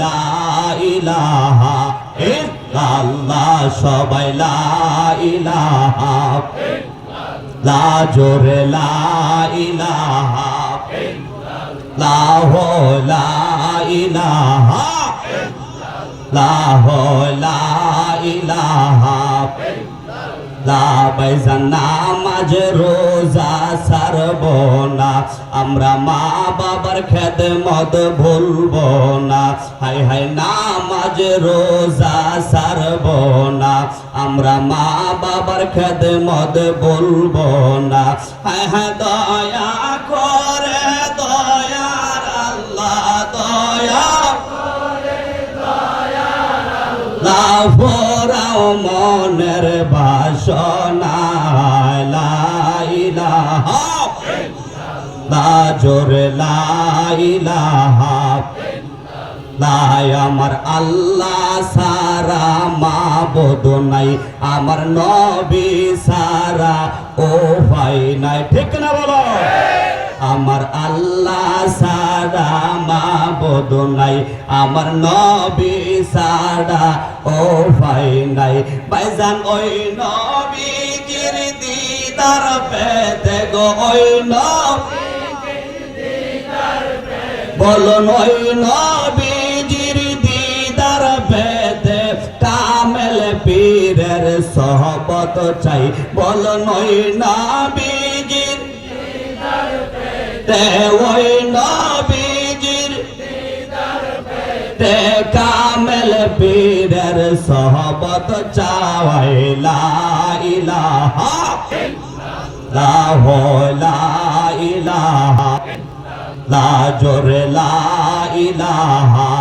লা ইলাহা ইল্লাল্লাহ সবাই লা ইলাহা লা জোরে লা ইলাহা ইল্লাল্লাহ লা ইলাহা ইল্লাল্লাহ লা ইলাহা লা বাইজান নামাজ রোজা ছাড়ব না আমরা মা বাবার খেদমত ভুলব না হায় হায় নামাজ রোজা ছাড়ব না আমরা মা বাবার খেদমত ভুলব না হায় হায় দয়া করে দয়ার আল্লাহ দয়া লাফরাও মনের বাসনা লা ইলাহা ইল্লাল্লাহ জোরে লা ইলাহা ইল্লাল্লাহ আমার আল্লাহ সারা মাবুদ নাই আমার নবী সারা ও ভাই নাই ঠিক না বলো আমার আল্লাহ সারা মাবুদ নাই আমার নবী সারা ও ভাই নাই ভাইজান ওই নবীজির দিদার পেতে গো ওই নবীজির দিদার পেতে বলুন ওই নবীজির দিদার পেতে কামেল পীরের সোহবত চাই বলুন ওই নবীজির ওই নবীজির কামেল পীরের সোহবত চাওয়াই লা ইলাহা ইল্লাল্লাহ লা ইলাহা লা জোরে লা ইলাহা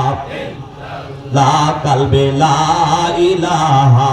লা কলবে লা ইলাহা